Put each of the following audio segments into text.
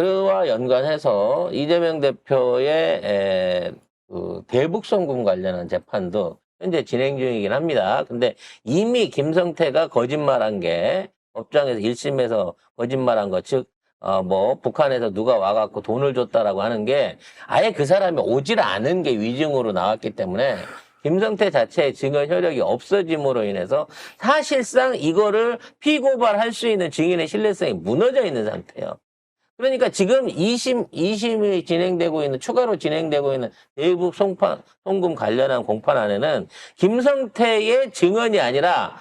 그와 연관해서 이재명 대표의 그 대북송금 관련한 재판도 현재 진행 중이긴 합니다. 근데 이미 김성태가 거짓말한 게 법정에서 1심에서 거짓말한 거, 즉, 뭐, 북한에서 누가 와갖고 돈을 줬다라고 하는 게 아예 그 사람이 오질 않은 게 위증으로 나왔기 때문에 김성태 자체의 증언 효력이 없어짐으로 인해서 사실상 이거를 피고발할 수 있는 증인의 신뢰성이 무너져 있는 상태예요. 그러니까 지금 2심이 진행되고 있는, 추가로 진행되고 있는 대북 송금 관련한 공판안에는 김성태의 증언이 아니라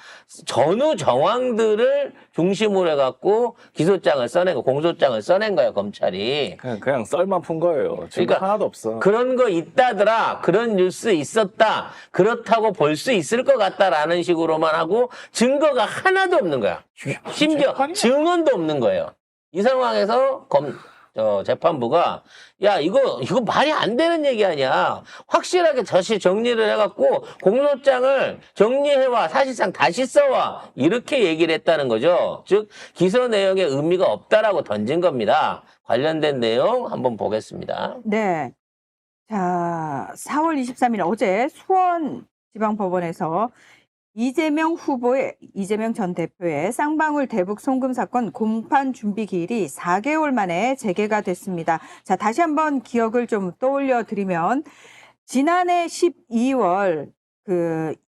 전후 정황들을 중심으로 해갖고 기소장을 써낸 거, 공소장을 써낸 거예요, 검찰이. 그냥 썰만 푼 거예요. 지금 그러니까 하나도 없어. 그런 거 있다더라, 그런 뉴스 있었다, 그렇다고 볼 수 있을 것 같다라는 식으로만 하고 증거가 하나도 없는 거야. 심지어 재판이야. 증언도 없는 거예요. 이 상황에서 재판부가 야 이거 말이 안 되는 얘기 아니야. 확실하게 다시 정리를 해갖고 공소장을 정리해와, 사실상 다시 써와, 이렇게 얘기를 했다는 거죠. 즉 기소 내용에 의미가 없다라고 던진 겁니다. 관련된 내용 한번 보겠습니다. 네. 자, 4월 23일 어제 수원지방법원에서 이재명 전 대표의 쌍방울 대북 송금 사건 공판 준비 기일이 4개월 만에 재개가 됐습니다. 자, 다시 한번 기억을 좀 떠올려 드리면 지난해 12월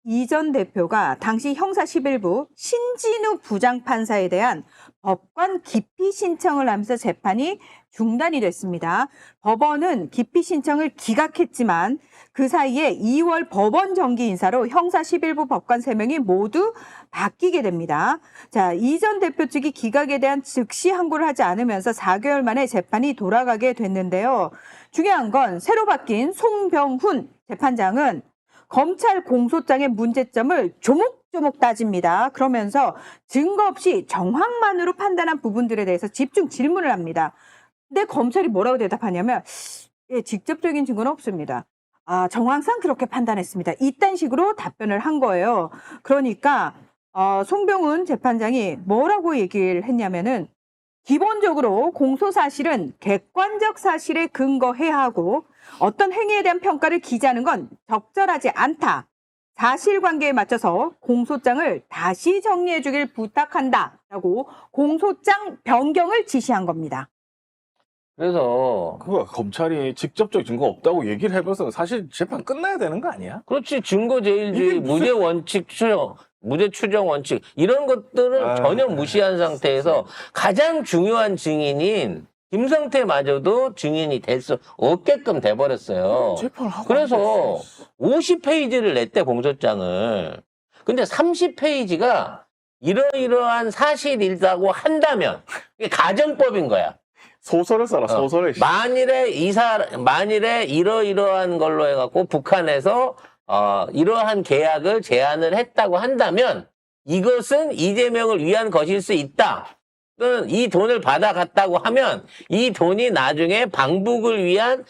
이 전 대표가 당시 형사 11부 신진우 부장판사에 대한 법관 기피 신청을 하면서 재판이 중단이 됐습니다. 법원은 기피 신청을 기각했지만 그 사이에 2월 법원 정기 인사로 형사 11부 법관 3명이 모두 바뀌게 됩니다. 자, 이 전 대표 측이 기각에 대한 즉시 항고를 하지 않으면서 4개월 만에 재판이 돌아가게 됐는데요. 중요한 건 새로 바뀐 송병훈 재판장은 검찰 공소장의 문제점을 조목조목 따집니다. 그러면서 증거 없이 정황만으로 판단한 부분들에 대해서 집중 질문을 합니다. 근데 검찰이 뭐라고 대답하냐면 직접적인 증거는 없습니다. 정황상 그렇게 판단했습니다. 이딴 식으로 답변을 한 거예요. 그러니까 송병훈 재판장이 뭐라고 얘기를 했냐면은 기본적으로 공소사실은 객관적 사실에 근거해야 하고 어떤 행위에 대한 평가를 기재하는 건 적절하지 않다. 사실관계에 맞춰서 공소장을 다시 정리해 주길 부탁한다라고 공소장 변경을 지시한 겁니다. 그래서 그거 검찰이 직접적 증거 없다고 얘기를 해봐서 사실 재판 끝나야 되는 거 아니야? 그렇지, 증거제일주의, 이게 무슨- 무죄 원칙 추정, 무죄 추정 원칙, 이런 것들을 전혀 무시한 상태에서 가장 중요한 증인인 김성태마저도 증인이 될 수 없게끔 돼버렸어요. 재판을 하고 그래서 50페이지를 냈대, 공소장을. 근데 30페이지가 이러이러한 사실이라고 한다면 이게 가정법인 거야. 소설을 써라, 소설을. 만일에 이러이러한 걸로 해갖고 북한에서 이러한 계약을 제안을 했다고 한다면 이것은 이재명을 위한 것일 수 있다. 또는 이 돈을 받아갔다고 하면 이 돈이 나중에 방북을 위한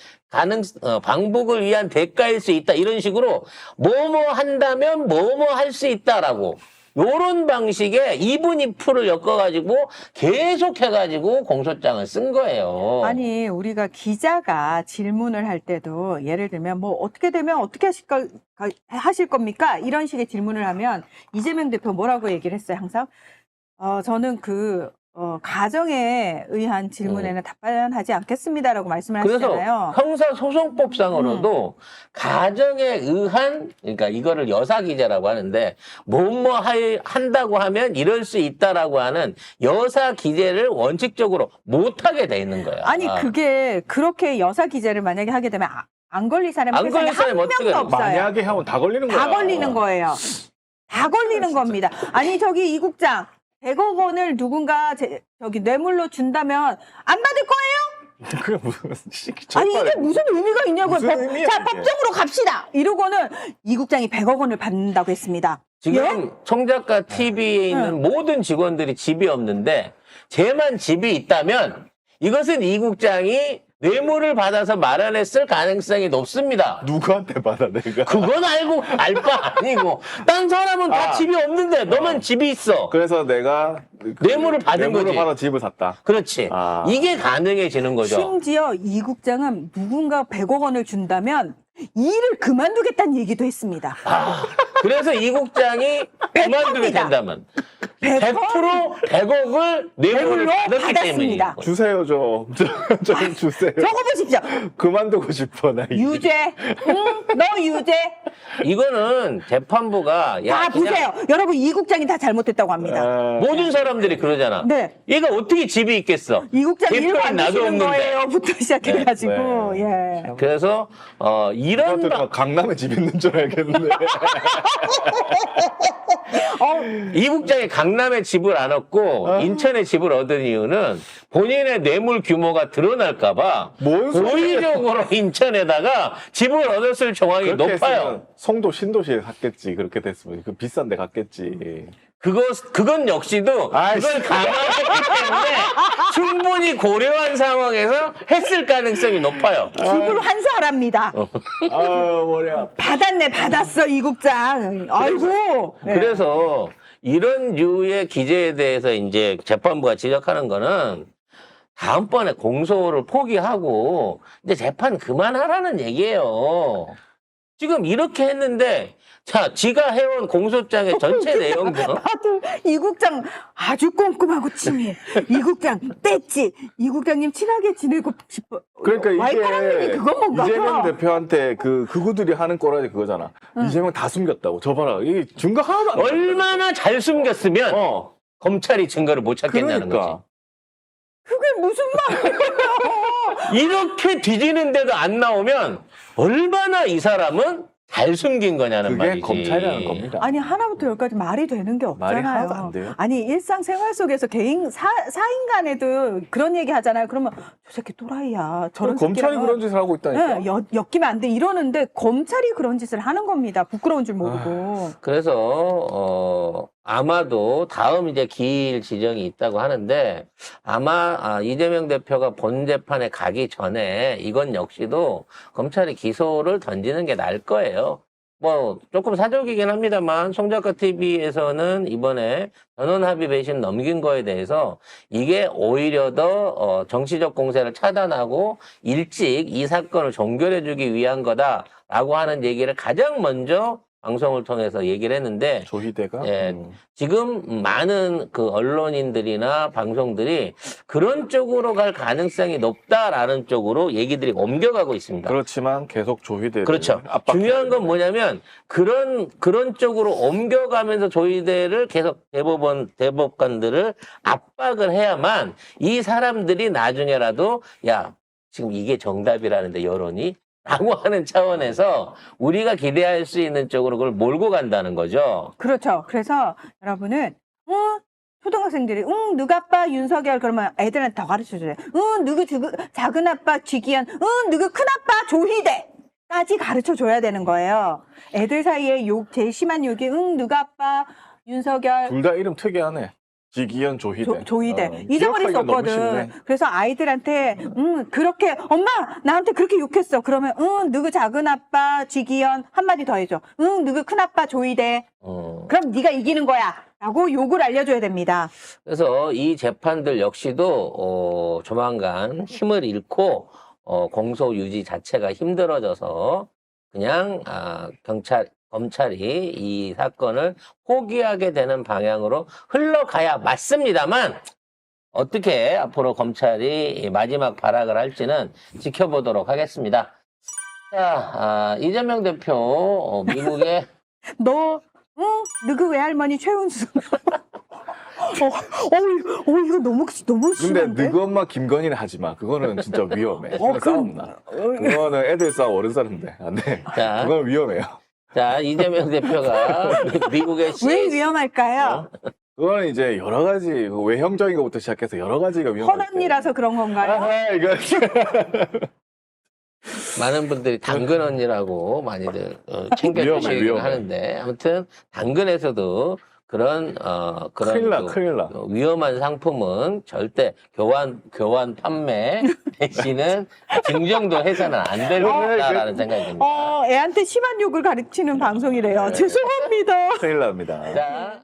대가일 수 있다. 이런 식으로 뭐뭐 한다면 뭐뭐 할 수 있다라고. 요런 방식의 이분이프를 엮어가지고 계속 해가지고 공소장을 쓴 거예요. 아니, 우리가 기자가 질문을 할 때도 예를 들면 뭐 어떻게 되면 어떻게 하실 겁니까? 이런 식의 질문을 하면 이재명 대표 뭐라고 얘기를 했어요, 항상? 저는 가정에 의한 질문에는 답변하지 않겠습니다라고 말씀을 하시잖아요. 그래서 형사소송법상으로도 가정에 의한, 그러니까 이거를 여사기재라고 하는데 뭐뭐 한다고 하면 이럴 수 있다라고 하는 여사기재를 원칙적으로 못하게 돼 있는 거예요. 아니, 그게 그렇게 여사 기재를 만약에 하게 되면 안 걸릴 사람이 안 걸릴 세상에 한 사람이 어떻게 명도 없어요. 만약에 하면 다 걸리는 거야. 다 걸리는 거예요. 다 걸리는 겁니다. 아니, 저기 이 국장 100억 원을 누군가 뇌물로 준다면 안 받을 거예요? 그게 무슨 아니, 이게 무슨 의미가 있냐고요. 무슨 의미야, 자, 이게. 법정으로 갑시다. 이러고는 이 국장이 100억 원을 받는다고 했습니다. 지금 예? 총작가 TV에 있는 모든 직원들이 집이 없는데 쟤만 집이 있다면 이것은 이 국장이 뇌물을 받아서 마련했을 가능성이 높습니다. 누구한테 받아 내가? 그건 알고 알 바 아니고 딴 사람은 다 아. 집이 없는데 너만 집이 있어. 그래서 내가 뇌물을 받은 뇌물을 거지. 받아 집을 샀다. 그렇지. 아. 이게 가능해지는 거죠. 심지어 이 국장은 누군가 100억 원을 준다면 일을 그만두겠다는 얘기도 했습니다. 아, 그래서 이 국장이 그만두게 된다면 100% 100억을 뇌물을 뇌물로 받았기 받았습니다. 때문이고. 주세요 좀. 좀 주세요. 적어보십시오. 그만두고 싶어 나. 이제. 유죄. 응, 너 유죄. 이거는 재판부가 야 다 보세요. 여러분 이 국장이 다 잘못했다고 합니다. 아, 모든 사람들이 그러잖아. 네. 얘가 어떻게 집이 있겠어? 이 국장 일 대표는 나도 만드시는 없는데. 거예요.부터 시작해가지고 네. 예. 그래서 이런 저한테 강남에 집 있는 줄 알겠는데. 이 국장이 강남에 집을 안 얻고 인천에 집을 얻은 이유는 본인의 뇌물 규모가 드러날까봐 뭔 소리야. 고의적으로 인천에다가 집을 얻었을 정황이 그렇게 높아요. 했으면 송도 신도시에 갔겠지. 그렇게 됐으면 그 비싼 데 갔겠지. 그건 역시도 아이씨. 그걸 감안했기 때문에 충분히 고려한 상황에서 했을 가능성이 높아요. 집을 한 사람입니다. 아 머리 아파. 받았어 이 국장. 아이고. 예. 그래서 이런 류의 기재에 대해서 이제 재판부가 지적하는 거는 다음번에 공소를 포기하고 이제 재판 그만하라는 얘기예요. 지금 이렇게 했는데 자, 지가 해온 공소장의 전체 내용도 다들 이 국장 아주 꼼꼼하고 친해. 이 국장 뗐지. 이 국장님 친하게 지내고 싶어. 그러니까 와이프랑님이 이게 그건 뭔가. 이재명 대표한테 그구들이 하는 꼬라지 그거잖아. 이재명 다 숨겼다고. 저 봐라. 이 증거 하나도 안 얼마나 잘 숨겼으면 어. 검찰이 증거를 못 찾겠냐는 그러니까. 그게 무슨 말이에요? 거지. 이렇게 뒤지는데도 안 나오면 얼마나 이 사람은 잘 숨긴 거냐는 그게 말이지. 검찰이라는 겁니다. 아니 하나부터 열까지 말이 되는 게 말이 없잖아요. 하나도 안 돼요. 아니 일상생활 속에서 개인 사인 간에도 그런 얘기 하잖아요. 그러면 저 새끼 또라이야. 저런 검찰이 새끼랑은 그런 짓을 하고 있다니까. 네, 엮이면 안 돼 이러는데 검찰이 그런 짓을 하는 겁니다. 부끄러운 줄 모르고. 그래서 아마도 다음 이제 기일 지정이 있다고 하는데 아마 이재명 대표가 본 재판에 가기 전에 이건 역시도 검찰이 기소를 던지는 게 나을 거예요. 뭐 조금 사족이긴 합니다만 송작가 TV에서는 이번에 전원 합의 배신 넘긴 거에 대해서 이게 오히려 더 정치적 공세를 차단하고 일찍 이 사건을 종결해주기 위한 거다라고 하는 얘기를 가장 먼저 방송을 통해서 얘기를 했는데 조희대가 예, 지금 많은 그 언론인들이나 방송들이 그런 쪽으로 갈 가능성이 높다라는 쪽으로 얘기들이 옮겨가고 있습니다. 그렇지만 계속 조희대를 그렇죠. 압박해야 중요한 건 된다. 뭐냐면 그런 쪽으로 옮겨가면서 조희대를 계속 대법관들을 압박을 해야만 이 사람들이 나중에라도 야 지금 이게 정답이라는데 여론이 라고 하는 차원에서 우리가 기대할 수 있는 쪽으로 그걸 몰고 간다는 거죠. 그렇죠. 그래서 여러분은 초등학생들이 누구 아빠 윤석열 그러면 애들한테 더 가르쳐줘요. 누구 작은 아빠 쥐기현, 누구 큰 아빠 조희대까지 가르쳐줘야 되는 거예요. 애들 사이에 제일 심한 욕이 누구 아빠 윤석열 둘 다 이름 특이하네. 지기현 조희대. 조희대 잊어버릴 수 기억하기가 너무 없거든. 쉽네. 그래서 아이들한테 그렇게 엄마 나한테 그렇게 욕했어. 그러면 누구 작은 아빠 쥐기현 한마디 더 해줘. 누구 큰 아빠 조희대. 그럼 네가 이기는 거야라고 욕을 알려줘야 됩니다. 그래서 이 재판들 역시도 조만간 힘을 잃고 공소 유지 자체가 힘들어져서 그냥 검찰이 이 사건을 포기하게 되는 방향으로 흘러가야 맞습니다만 어떻게 앞으로 검찰이 마지막 발악을 할지는 지켜보도록 하겠습니다. 자, 이재명 대표 미국의 너 누구 외할머니 최은수. 이거 너무 근데 심한데? 너그 엄마 김건희는 하지 마. 그거는 진짜 위험해. 싸움 나. 그거는 애들 싸움 어른 사는데 안 돼. 자. 그건 위험해요. 자, 이재명 대표가 미국의 왜 위험할까요? 그거는 이제 여러 가지 외형적인 것부터 시작해서 여러 가지가 위험해. 헌언니라서 그런 건가요? 이거 많은 분들이 당근 언니라고 많이들 챙겨주시긴 위험해. 하는데 아무튼 당근에서도 그런 큰일 나, 그 큰일 나. 위험한 상품은 절대 교환 판매 대신은 증정도 해서는 안 된다라는 생각이 듭니다. 애한테 심한 욕을 가르치는 방송이래요. 죄송합니다. 큰일 납니다. 자.